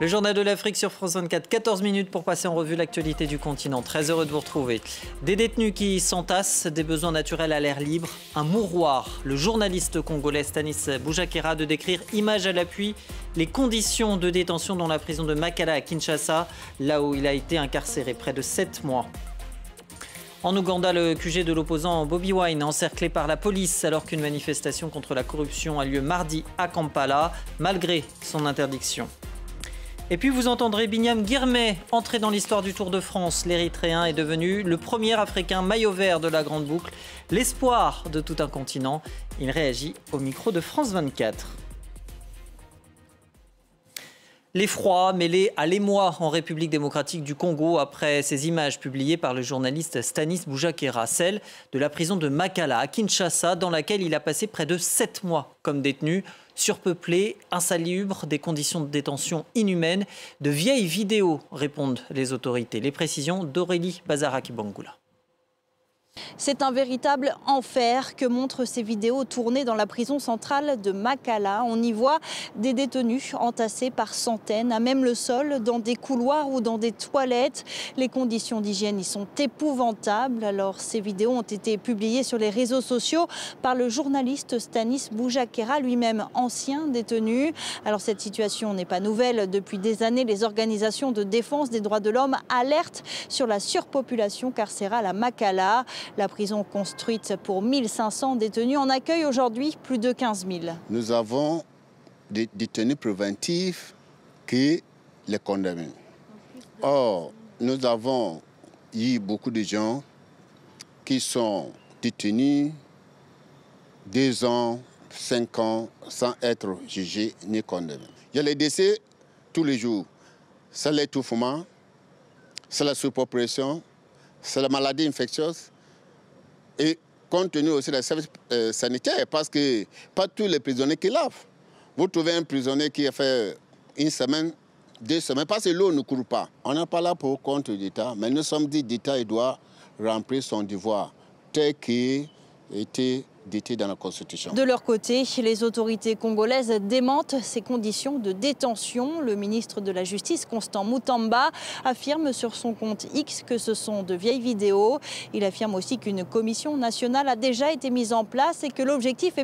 Le journal de l'Afrique sur France 24, 14 minutes pour passer en revue l'actualité du continent. Très heureux de vous retrouver. Des détenus qui s'entassent, des besoins naturels à l'air libre, un mouroir. Le journaliste congolais Stanis Boujakera de décrire, image à l'appui, les conditions de détention dans la prison de Makala à Kinshasa, là où il a été incarcéré près de 7 mois. En Ouganda, le QG de l'opposant Bobi Wine encerclé par la police alors qu'une manifestation contre la corruption a lieu mardi à Kampala, malgré son interdiction. Et puis vous entendrez Binyam Girmay entrer dans l'histoire du Tour de France. L'Érythréen est devenu le premier Africain maillot vert de la Grande Boucle, l'espoir de tout un continent. Il réagit au micro de France 24. L'effroi mêlé à l'émoi en République démocratique du Congo après ces images publiées par le journaliste Stanis Boujakera, celle de la prison de Makala à Kinshasa dans laquelle il a passé près de 7 mois comme détenu, surpeuplé, insalubre, des conditions de détention inhumaines, de vieilles vidéos, répondent les autorités. Les précisions d'Aurélie Bazaraki-Bangoula. C'est un véritable enfer que montrent ces vidéos tournées dans la prison centrale de Makala. On y voit des détenus entassés par centaines, à même le sol, dans des couloirs ou dans des toilettes. Les conditions d'hygiène y sont épouvantables. Alors, ces vidéos ont été publiées sur les réseaux sociaux par le journaliste Stanis Boujakera, lui-même ancien détenu. Alors, cette situation n'est pas nouvelle. Depuis des années, les organisations de défense des droits de l'homme alertent sur la surpopulation carcérale à Makala. La prison construite pour 1500 détenus en accueille aujourd'hui plus de 15 000. Nous avons des détenus préventifs qui les condamnent. Or, nous avons eu beaucoup de gens qui sont détenus 2 ans, 5 ans sans être jugés ni condamnés. Il y a les décès tous les jours. C'est l'étouffement, c'est la surpopulation, c'est la maladie infectieuse. Et compte tenu aussi des services sanitaires, parce que pas tous les prisonniers qui lavent. Vous trouvez un prisonnier qui a fait 1 semaine, 2 semaines, parce que l'eau ne coule pas. On n'est pas là pour contre l'État, mais nous sommes dit que l'État doit remplir son devoir, tel qu'il était décrit dans la Constitution. De leur côté, les autorités congolaises démentent ces conditions de détention. Le ministre de la Justice, Constant Mutamba, affirme sur son compte X que ce sont de vieilles vidéos. Il affirme aussi qu'une commission nationale a déjà été mise en place et que l'objectif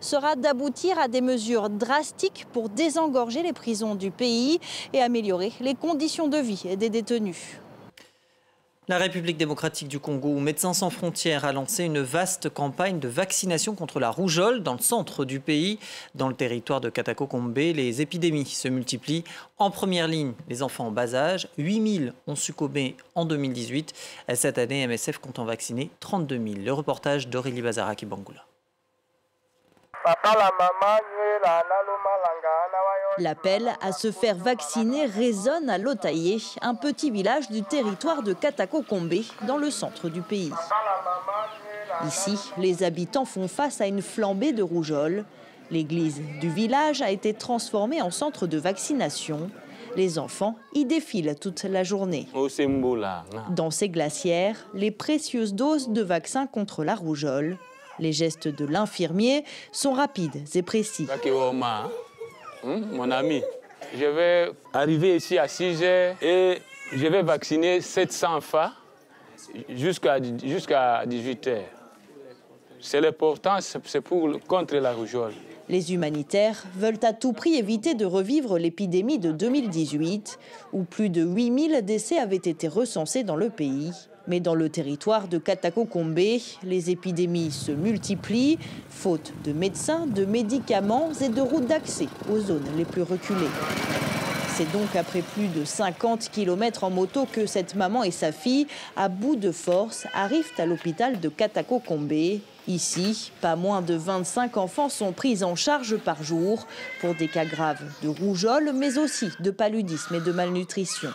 sera d'aboutir à des mesures drastiques pour désengorger les prisons du pays et améliorer les conditions de vie des détenus. La République démocratique du Congo, où Médecins sans frontières a lancé une vaste campagne de vaccination contre la rougeole dans le centre du pays. Dans le territoire de Katako-Kombe, les épidémies se multiplient. En première ligne, les enfants en bas âge. 8 000 ont succombé en 2018. Cette année, MSF compte en vacciner 32 000. Le reportage d'Aurélie Bazaraki-Bangoula. L'appel à se faire vacciner résonne à Lotaye, un petit village du territoire de Katako-Kombe, dans le centre du pays. Ici, les habitants font face à une flambée de rougeole. L'église du village a été transformée en centre de vaccination. Les enfants y défilent toute la journée. Dans ces glacières, les précieuses doses de vaccins contre la rougeole. Les gestes de l'infirmier sont rapides et précis. Mon ami, je vais arriver ici à 6 heures et je vais vacciner 700 enfants jusqu'à 18 heures. C'est l'important, c'est contre la rougeole. Les humanitaires veulent à tout prix éviter de revivre l'épidémie de 2018, où plus de 8 000 décès avaient été recensés dans le pays. Mais dans le territoire de Katako-Kombe, les épidémies se multiplient, faute de médecins, de médicaments et de routes d'accès aux zones les plus reculées. C'est donc après plus de 50 km en moto que cette maman et sa fille, à bout de force, arrivent à l'hôpital de Katako-Kombe. Ici, pas moins de 25 enfants sont pris en charge par jour pour des cas graves de rougeole, mais aussi de paludisme et de malnutrition.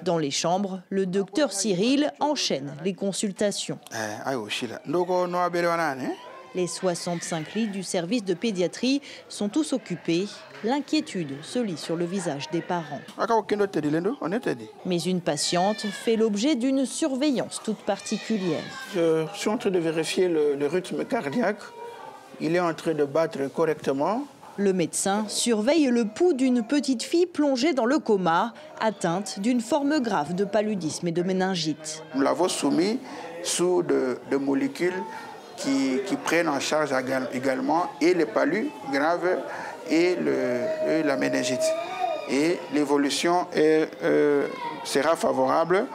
Dans les chambres, le docteur Cyril enchaîne les consultations. Les 65 lits du service de pédiatrie sont tous occupés. L'inquiétude se lit sur le visage des parents. Mais une patiente fait l'objet d'une surveillance toute particulière. Je suis en train de vérifier le rythme cardiaque. Il est en train de battre correctement. Le médecin surveille le pouls d'une petite fille plongée dans le coma, atteinte d'une forme grave de paludisme et de méningite. Nous l'avons soumis sous de molécules qui prennent en charge également et les palus graves et la méningite. Et l'évolution sera favorable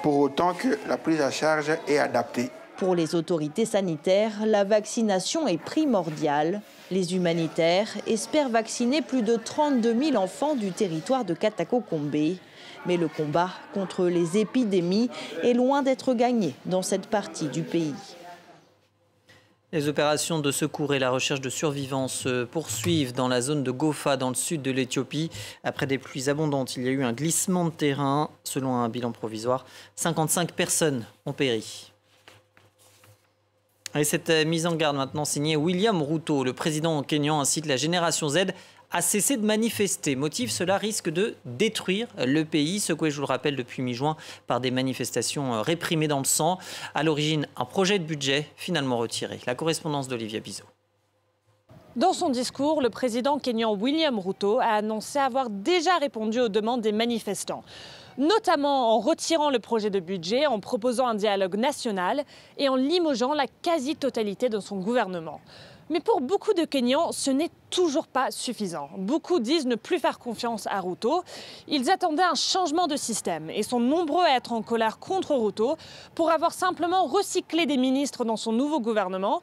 pour autant que la prise en charge est adaptée. Pour les autorités sanitaires, la vaccination est primordiale. Les humanitaires espèrent vacciner plus de 32 000 enfants du territoire de Katako-Kombé. Mais le combat contre les épidémies est loin d'être gagné dans cette partie du pays. Les opérations de secours et la recherche de survivants se poursuivent dans la zone de Gofa, dans le sud de l'Éthiopie. Après des pluies abondantes, il y a eu un glissement de terrain. Selon un bilan provisoire, 55 personnes ont péri. Et cette mise en garde maintenant signée William Ruto, le président kényan incite la génération Z à cesser de manifester. Motif, cela risque de détruire le pays, secoué, je vous le rappelle, depuis mi-juin par des manifestations réprimées dans le sang. À l'origine, un projet de budget finalement retiré. La correspondance d'Olivia Bizot. Dans son discours, le président kényan William Ruto a annoncé avoir déjà répondu aux demandes des manifestants, notamment en retirant le projet de budget, en proposant un dialogue national et en limogeant la quasi-totalité de son gouvernement. Mais pour beaucoup de Kenyans, ce n'est toujours pas suffisant. Beaucoup disent ne plus faire confiance à Ruto. Ils attendaient un changement de système et sont nombreux à être en colère contre Ruto pour avoir simplement recyclé des ministres dans son nouveau gouvernement,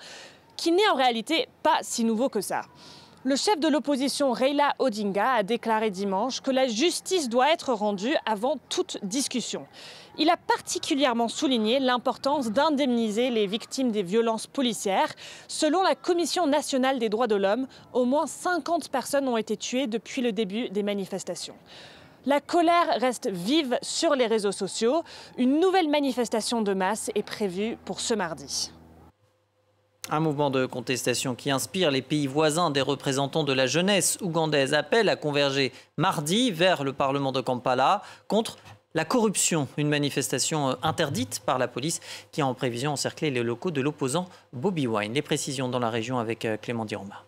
qui n'est en réalité pas si nouveau que ça. Le chef de l'opposition Raila Odinga a déclaré dimanche que la justice doit être rendue avant toute discussion. Il a particulièrement souligné l'importance d'indemniser les victimes des violences policières. Selon la Commission nationale des droits de l'homme, au moins 50 personnes ont été tuées depuis le début des manifestations. La colère reste vive sur les réseaux sociaux. Une nouvelle manifestation de masse est prévue pour ce mardi. Un mouvement de contestation qui inspire les pays voisins. Des représentants de la jeunesse ougandaise appellent à converger mardi vers le Parlement de Kampala contre la corruption. Une manifestation interdite par la police qui a en prévision encerclé les locaux de l'opposant Bobi Wine. Les précisions dans la région avec Clément Diroma.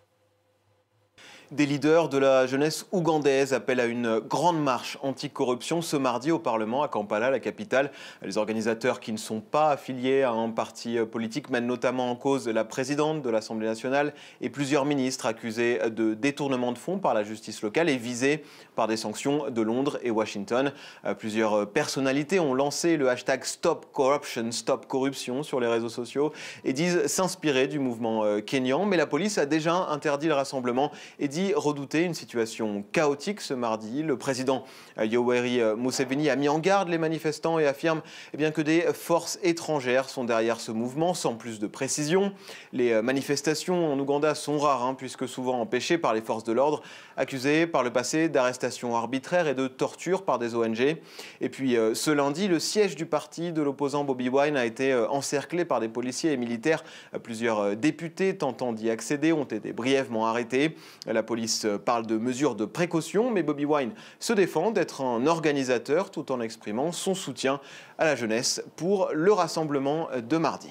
Des leaders de la jeunesse ougandaise appellent à une grande marche anti-corruption ce mardi au Parlement à Kampala, la capitale. Les organisateurs qui ne sont pas affiliés à un parti politique mènent notamment en cause la présidente de l'Assemblée nationale et plusieurs ministres accusés de détournement de fonds par la justice locale et visés par des sanctions de Londres et Washington. Plusieurs personnalités ont lancé le hashtag Stop Corruption, Stop Corruption sur les réseaux sociaux et disent s'inspirer du mouvement kényan. Mais la police a déjà interdit le rassemblement et dit redouter une situation chaotique ce mardi. Le président Yoweri Museveni a mis en garde les manifestants et affirme que des forces étrangères sont derrière ce mouvement, sans plus de précision. Les manifestations en Ouganda sont rares, puisque souvent empêchées par les forces de l'ordre, accusées par le passé d'arrestations arbitraires et de torture par des ONG. Et puis ce lundi, le siège du parti de l'opposant Bobi Wine a été encerclé par des policiers et militaires. Plusieurs députés tentant d'y accéder ont été brièvement arrêtés. La police parle de mesures de précaution, mais Bobi Wine se défend d'être un organisateur tout en exprimant son soutien à la jeunesse pour le rassemblement de mardi.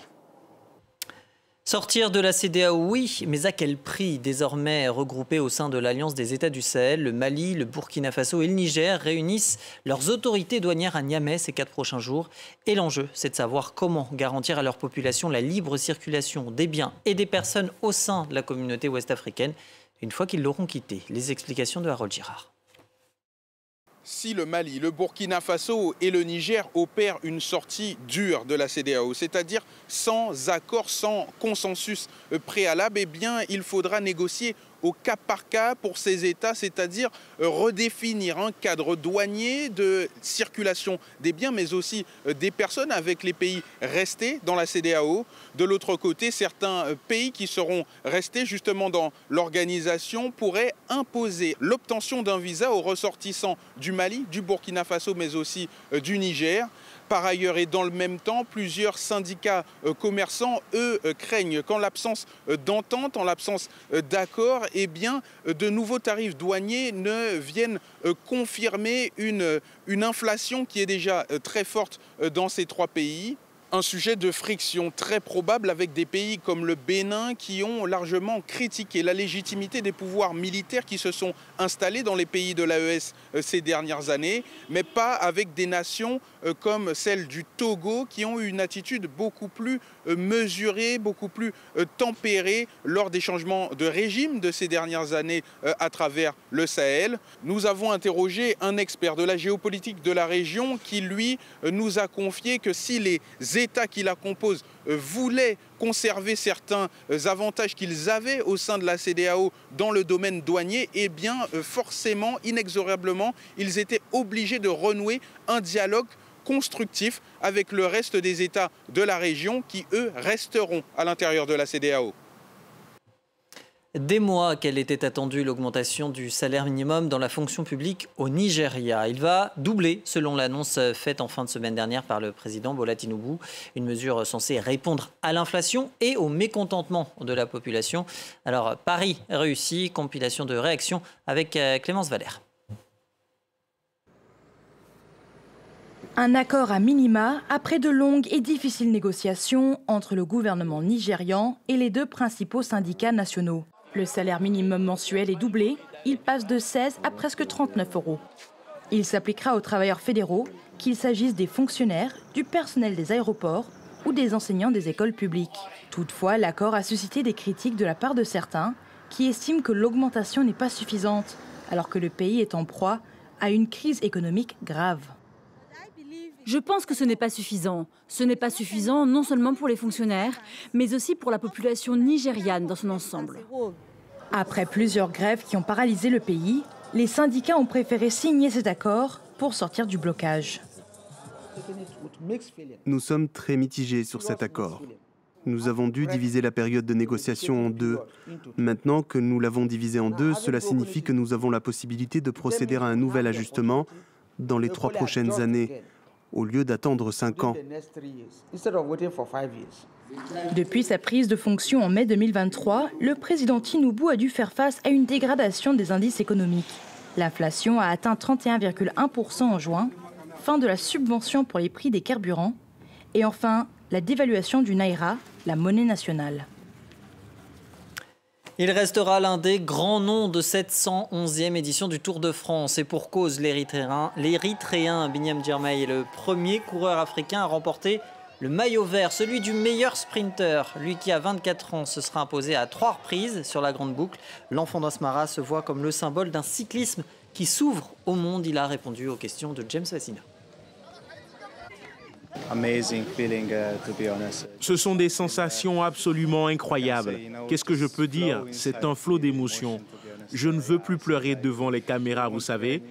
Sortir de la CEDEAO, oui, mais à quel prix? Désormais regroupés au sein de l'Alliance des États du Sahel, le Mali, le Burkina Faso et le Niger réunissent leurs autorités douanières à Niamey ces 4 prochains jours. Et l'enjeu, c'est de savoir comment garantir à leur population la libre circulation des biens et des personnes au sein de la communauté ouest-africaine une fois qu'ils l'auront quitté. Les explications de Harold Girard. Si le Mali, le Burkina Faso et le Niger opèrent une sortie dure de la CEDEAO, c'est-à-dire sans accord, sans consensus préalable, eh bien, il faudra négocier au cas par cas pour ces États, c'est-à-dire redéfinir un cadre douanier de circulation des biens, mais aussi des personnes avec les pays restés dans la CEDEAO. De l'autre côté, certains pays qui seront restés justement dans l'organisation pourraient imposer l'obtention d'un visa aux ressortissants du Mali, du Burkina Faso, mais aussi du Niger. Par ailleurs, et dans le même temps, plusieurs syndicats commerçants, eux, craignent qu'en l'absence d'entente, en l'absence d'accord, eh bien, de nouveaux tarifs douaniers ne viennent confirmer une inflation qui est déjà très forte dans ces 3 pays. Un sujet de friction très probable avec des pays comme le Bénin qui ont largement critiqué la légitimité des pouvoirs militaires qui se sont installés dans les pays de l'AES ces dernières années, mais pas avec des nations comme celle du Togo qui ont eu une attitude beaucoup plus mesurée, beaucoup plus tempérée lors des changements de régime de ces dernières années à travers le Sahel. Nous avons interrogé un expert de la géopolitique de la région qui, lui, nous a confié que si les États qui la composent voulaient conserver certains avantages qu'ils avaient au sein de la CEDEAO dans le domaine douanier, eh bien forcément, inexorablement, ils étaient obligés de renouer un dialogue constructif avec le reste des États de la région qui, eux, resteront à l'intérieur de la CEDEAO. Des mois qu'elle était attendue, l'augmentation du salaire minimum dans la fonction publique au Nigeria. Il va doubler selon l'annonce faite en fin de semaine dernière par le président Bola Tinubu. Une mesure censée répondre à l'inflation et au mécontentement de la population. Alors, Paris réussi, compilation de réactions avec Clémence Valère. Un accord à minima après de longues et difficiles négociations entre le gouvernement nigérian et les deux principaux syndicats nationaux. Le salaire minimum mensuel est doublé, il passe de 16 à presque 39 €. Il s'appliquera aux travailleurs fédéraux, qu'il s'agisse des fonctionnaires, du personnel des aéroports ou des enseignants des écoles publiques. Toutefois, l'accord a suscité des critiques de la part de certains qui estiment que l'augmentation n'est pas suffisante, alors que le pays est en proie à une crise économique grave. Je pense que ce n'est pas suffisant. Ce n'est pas suffisant non seulement pour les fonctionnaires, mais aussi pour la population nigériane dans son ensemble. Après plusieurs grèves qui ont paralysé le pays, les syndicats ont préféré signer cet accord pour sortir du blocage. Nous sommes très mitigés sur cet accord. Nous avons dû diviser la période de négociation en deux. Maintenant que nous l'avons divisé en deux, cela signifie que nous avons la possibilité de procéder à un nouvel ajustement dans les 3 prochaines années, au lieu d'attendre 5 ans. Depuis sa prise de fonction en mai 2023, le président Tinubu a dû faire face à une dégradation des indices économiques. L'inflation a atteint 31,1% en juin, fin de la subvention pour les prix des carburants, et enfin la dévaluation du Naira, la monnaie nationale. Il restera l'un des grands noms de cette 111e édition du Tour de France. Et pour cause, l'Érythréen Binyam Girmay est le premier coureur africain à remporter le maillot vert, celui du meilleur sprinter. Lui qui a 24 ans se sera imposé à 3 reprises sur la grande boucle. L'enfant d'Asmara se voit comme le symbole d'un cyclisme qui s'ouvre au monde. Il a répondu aux questions de James Fassina. Ce sont des sensations absolument incroyables. Qu'est-ce que je peux dire? C'est un flot d'émotions. Je ne veux plus pleurer devant les caméras, vous savez.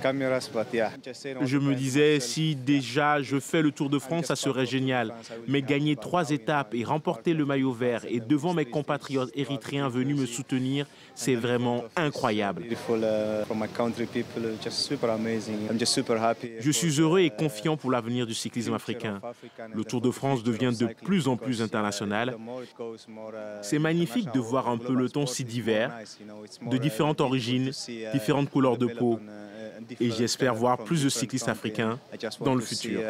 Je me disais, si déjà je fais le Tour de France, ça serait génial. Mais gagner 3 étapes et remporter le maillot vert et devant mes compatriotes érythréens venus me soutenir, c'est vraiment incroyable. Je suis heureux et confiant pour l'avenir du cyclisme africain. Le Tour de France devient de plus en plus international. C'est magnifique de voir un peloton si divers, de différentes origines, différentes couleurs de peau. Et j'espère voir plus de cyclistes africains dans le futur.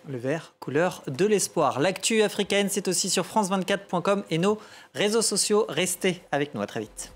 Le vert, couleur de l'espoir. L'actu africaine, c'est aussi sur france24.com et nos réseaux sociaux. Restez avec nous, à très vite.